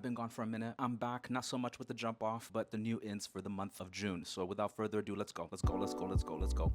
I've been gone for a minute. I'm back, not so much with the jump off, but the new ins for the month of June. So without further ado, let's go. Let's go, let's go, let's go, let's go.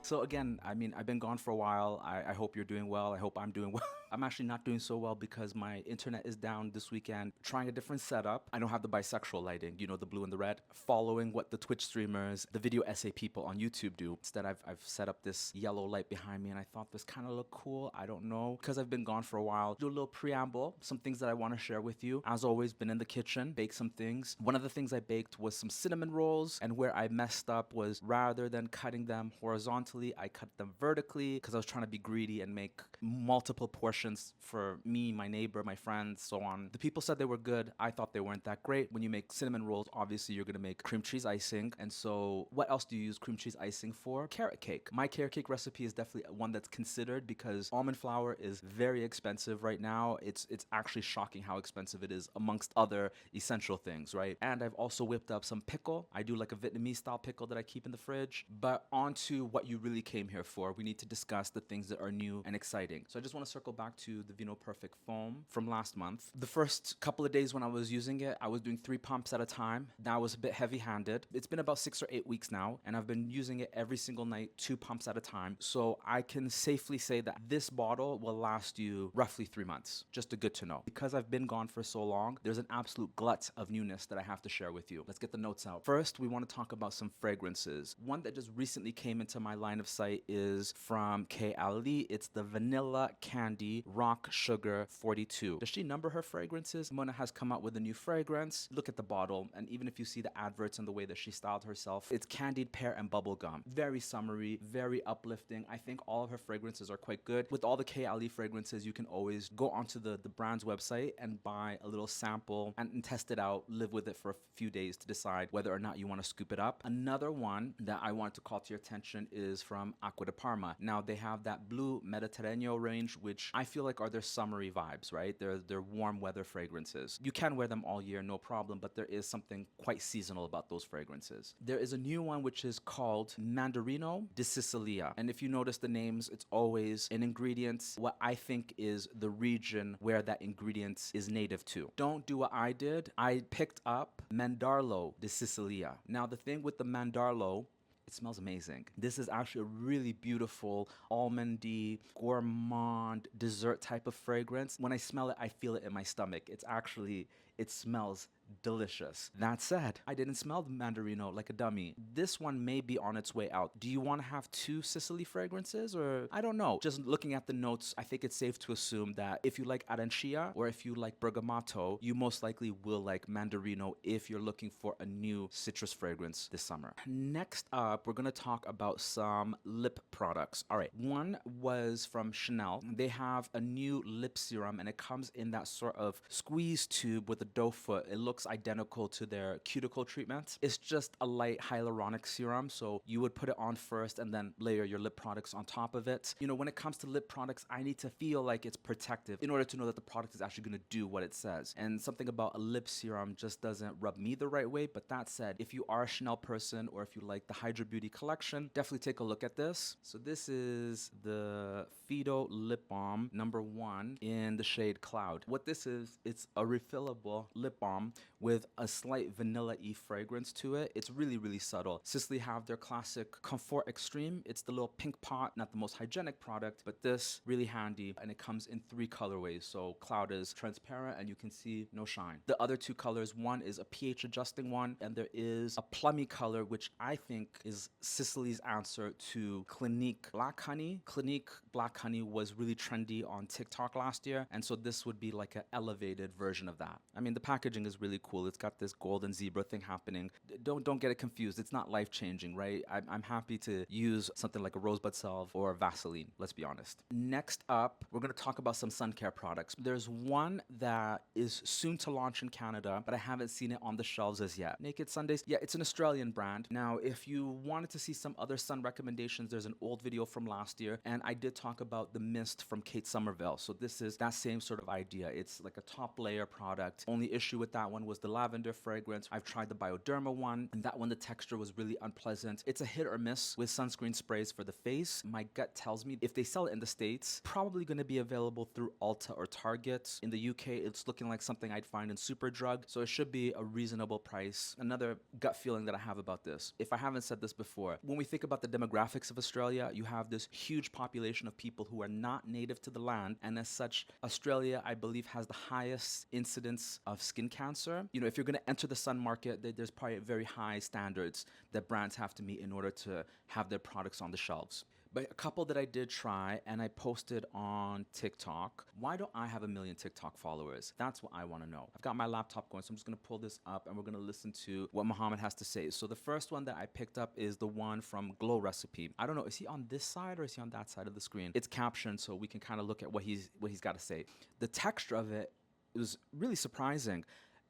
So again, I mean, I've been gone for a while. I hope you're doing well. I hope I'm doing well. I'm actually not doing so well because my internet is down this weekend. Trying a different setup. I don't have the bisexual lighting, you know, the blue and the red. Following what the Twitch streamers, the video essay people on YouTube do. Instead, I've set up this yellow light behind me and I thought this kind of looked cool. I don't know. Because I've been gone for a while, do a little preamble, some things that I want to share with you. As always, been in the kitchen, baked some things. One of the things I baked was some cinnamon rolls, and where I messed up was rather than cutting them horizontally, I cut them vertically because I was trying to be greedy and make multiple portions for me, my neighbor, my friends, so on. The people said they were good. I thought they weren't that great. When you make cinnamon rolls, obviously you're gonna make cream cheese icing. And so what else do you use cream cheese icing for? Carrot cake. My carrot cake recipe is definitely one that's considered because almond flour is very expensive right now. It's actually shocking how expensive it is amongst other essential things, right? And I've also whipped up some pickle. I do like a Vietnamese style pickle that I keep in the fridge. But on to what you really came here for. We need to discuss the things that are new and exciting. So I just want to circle back to the Vino Perfect foam from last month. The first couple of days when I was using it, I was doing 3 pumps at a time. That was a bit heavy-handed. It's been about 6 or 8 weeks now, and I've been using it every single night, 2 pumps at a time. So I can safely say that this bottle will last you roughly 3 months. Just a good to know. Because I've been gone for so long, there's an absolute glut of newness that I have to share with you. Let's get the notes out. First, we want to talk about some fragrances. One that just recently came into my line of sight is from K. Ali. It's the Vanilla Candy Rock Sugar 42. Does she number her fragrances? Mona has come out with a new fragrance. Look at the bottle, and even if you see the adverts and the way that she styled herself, it's candied pear and bubblegum. Very summery, very uplifting. I think all of her fragrances are quite good. With all the K. Ali fragrances, you can always go onto the brand's website and buy a little sample and test it out, live with it for a few days to decide whether or not you want to scoop it up. Another one that I want to call to your attention is from Acqua di Parma. Now they have that blue Mediterraneo range, which I feel like are their summery vibes, right? They're warm weather fragrances. You can wear them all year, no problem, but there is something quite seasonal about those fragrances. There is a new one which is called Mandarino di Sicilia. And if you notice the names, it's always an ingredient, what I think is the region where that ingredient is native to. Don't do what I did. I picked up Mandarlo di Sicilia. Now the thing with the Mandarlo, it smells amazing. This is actually a really beautiful almondy, gourmand, dessert type of fragrance. When I smell it, I feel it in my stomach. It smells delicious. That said, I didn't smell the Mandarino like a dummy. This one may be on its way out. Do you want to have 2 Sicily fragrances, or I don't know. Just looking at the notes, I think it's safe to assume that if you like Arancia or if you like Bergamoto, you most likely will like Mandarino if you're looking for a new citrus fragrance this summer. Next up, we're going to talk about some lip products. All right, one was from Chanel. They have a new lip serum and it comes in that sort of squeeze tube with a doe foot. It looks identical to their cuticle treatment. It's just a light hyaluronic serum, so you would put it on first and then layer your lip products on top of it. You know, when it comes to lip products, I need to feel like it's protective in order to know that the product is actually going to do what it says. And something about a lip serum just doesn't rub me the right way. But that said, if you are a Chanel person or if you like the Hydra Beauty collection, definitely take a look at this. So this is the Fido Lip Balm #1 in the shade Cloud. What this is, it's a refillable lip balm with a slight vanilla-y fragrance to it. It's really, really subtle. Sisley have their classic Comfort Extreme. It's the little pink pot, not the most hygienic product, but this really handy, and it comes in 3 colorways. So Cloud is transparent and you can see no shine. The other 2 colors, one is a pH adjusting one, and there is a plummy color, which I think is Sisley's answer to Clinique Black Honey. Clinique Black Honey was really trendy on TikTok last year, and so this would be like an elevated version of that. I mean, the packaging is really really cool. It's got this golden zebra thing happening. Don't get it confused. It's not life changing, right? I'm happy to use something like a rosebud salve or Vaseline, let's be honest. Next up, we're going to talk about some sun care products. There's one that is soon to launch in Canada, but I haven't seen it on the shelves as yet. Naked Sundays, yeah, it's an Australian brand. Now, if you wanted to see some other sun recommendations, there's an old video from last year, and I did talk about the mist from Kate Somerville. So this is that same sort of idea. It's like a top layer product. Only issue with that one was the lavender fragrance. I've tried the Bioderma one, and that one, the texture was really unpleasant. It's a hit or miss with sunscreen sprays for the face. My gut tells me if they sell it in the States, probably going to be available through Ulta or Target. In the UK, it's looking like something I'd find in Superdrug, so it should be a reasonable price. Another gut feeling that I have about this, if I haven't said this before, when we think about the demographics of Australia, you have this huge population of people who are not native to the land, and as such, Australia, I believe, has the highest incidence of skin cancer. You know, if you're going to enter the sun market, there's probably very high standards that brands have to meet in order to have their products on the shelves. But a couple that I did try and I posted on TikTok. Why don't I have 1 million TikTok followers? That's what I want to know. I've got my laptop going, so I'm just going to pull this up and we're going to listen to what Muhammad has to say. So the first one that I picked up is the one from Glow Recipe. I don't know, is he on this side or is he on that side of the screen? It's captioned, so we can kind of look at what he's got to say. The texture of it was really surprising.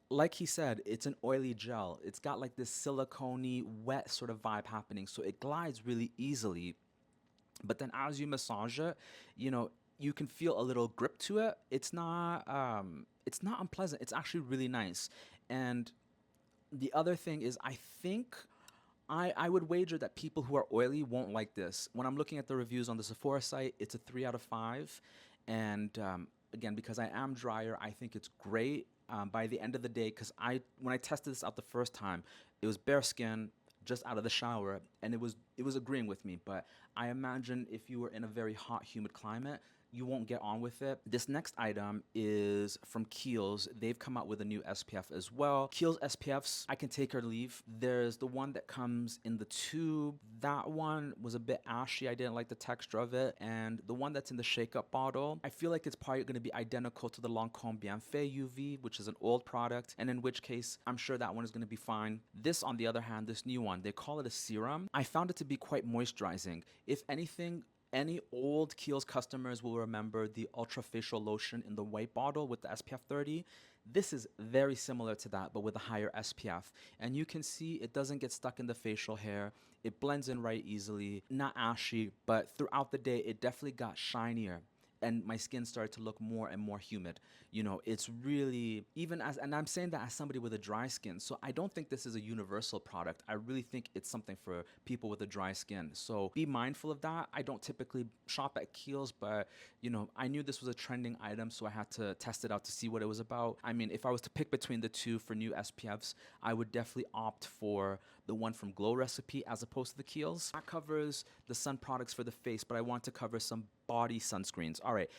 Like he said, it's an oily gel. It's got like this silicone-y, wet sort of vibe happening, so it glides really easily. But then as you massage it, you know, you can feel a little grip to it. It's not unpleasant. It's actually really nice. And the other thing is, I think I would wager that people who are oily won't like this. When I'm looking at the reviews on the Sephora site, it's a 3 out of 5. And again, because I am drier, I think it's great. By the end of the day, because when I tested this out the first time, it was bare skin, just out of the shower, and it was agreeing with me. But I imagine if you were in a very hot, humid climate, you won't get on with it. This next item is from Kiehl's. They've come out with a new SPF as well. Kiehl's SPFs, I can take or leave. There's the one that comes in the tube. That one was a bit ashy. I didn't like the texture of it. And the one that's in the shake-up bottle, I feel like it's probably going to be identical to the Lancome Bienfait UV, which is an old product, and in which case, I'm sure that one is going to be fine. This, on the other hand, this new one, they call it a serum. I found it to be quite moisturizing. If anything, any old Kiehl's customers will remember the Ultra Facial Lotion in the white bottle with the SPF 30. This is very similar to that, but with a higher SPF. And you can see it doesn't get stuck in the facial hair. It blends in right easily, not ashy, but throughout the day, it definitely got shinier. And my skin started to look more and more humid. You know, it's really, and I'm saying that as somebody with a dry skin, so I don't think this is a universal product. I really think it's something for people with a dry skin. So be mindful of that. I don't typically shop at Kiehl's, but, you know, I knew this was a trending item, so I had to test it out to see what it was about. I mean, if I was to pick between the two for new SPFs, I would definitely opt for the one from Glow Recipe as opposed to the Kiehl's. That covers the sun products for the face, but I want to cover some body sunscreens. All right,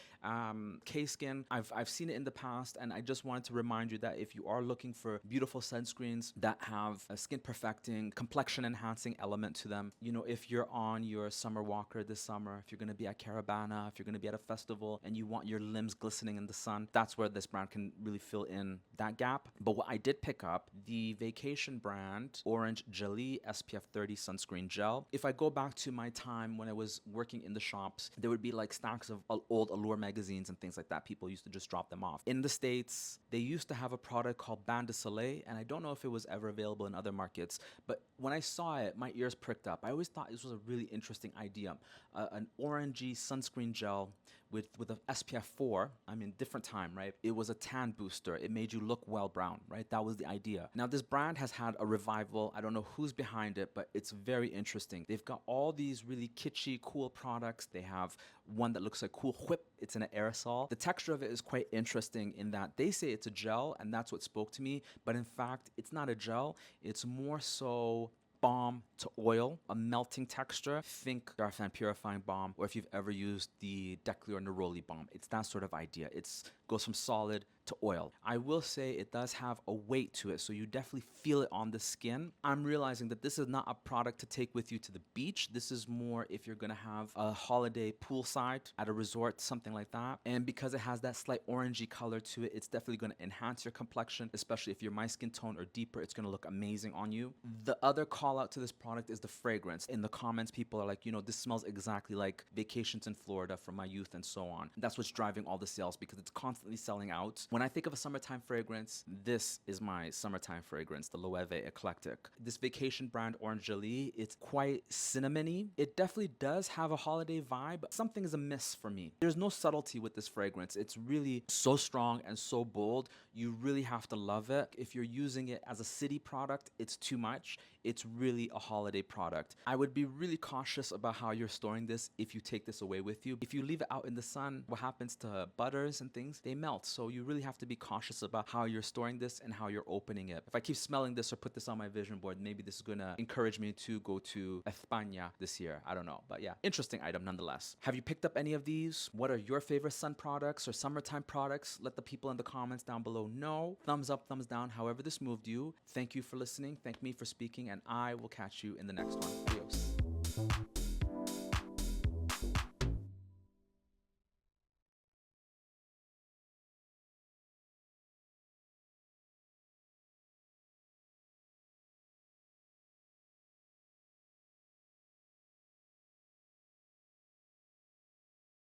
K-Skin, I've seen it in the past, and I just wanted to remind you that if you are looking for beautiful sunscreens that have a skin perfecting, complexion enhancing element to them, you know, if you're on your summer walker this summer, if you're going to be at Caravana, if you're going to be at a festival and you want your limbs glistening in the sun, that's where this brand can really fill in that gap. But what I did pick up, the vacation brand Orange Jelly SPF 30 sunscreen gel. If I go back to my time when I was working in the shops, there would be like stacks of old Allure magazines and things like that. People used to just drop them off. In the States, they used to have a product called Bain de Soleil, and I don't know if it was ever available in other markets, but when I saw it, my ears pricked up. I always thought this was a really interesting idea. An orangey sunscreen gel with an SPF 4, I mean, different time, right? It was a tan booster. It made you look well brown, right? That was the idea. Now, this brand has had a revival. I don't know who's behind it, but it's very interesting. They've got all these really kitschy, cool products. They have one that looks like Cool Whip. It's in an aerosol. The texture of it is quite interesting in that they say it's a gel, and that's what spoke to me. But in fact, it's not a gel. It's more so balm to oil, a melting texture. Think Darphin Purifying Balm, or if you've ever used the Declear Neroli Balm, it's that sort of idea. It goes from solid to oil. I will say it does have a weight to it, so you definitely feel it on the skin. I'm realizing that this is not a product to take with you to the beach. This is more if you're gonna have a holiday poolside at a resort, something like that. And because it has that slight orangey color to it, it's definitely gonna enhance your complexion, especially if you're my skin tone or deeper, it's gonna look amazing on you. The other call out to this product is the fragrance. In the comments, people are like, you know, this smells exactly like vacations in Florida from my youth and so on. That's what's driving all the sales because it's constantly selling out. When I think of a summertime fragrance, this is my summertime fragrance, the Loewe Eclectic. This vacation brand Orange Jolie, it's quite cinnamony. It definitely does have a holiday vibe, but something is amiss for me. There's no subtlety with this fragrance. It's really so strong and so bold. You really have to love it. If you're using it as a city product, it's too much. It's really a holiday product. I would be really cautious about how you're storing this if you take this away with you. If you leave it out in the sun, what happens to butters and things? They melt. So you really have to be cautious about how you're storing this and how you're opening it. If I keep smelling this or put this on my vision board, maybe this is gonna encourage me to go to España this year. I don't know, but yeah, interesting item nonetheless. Have you picked up any of these? What are your favorite sun products or summertime products? Let the people in the comments down below know. Thumbs up, thumbs down, however this moved you. Thank you for listening. Thank me for speaking, and I will catch you in the next one. Adios.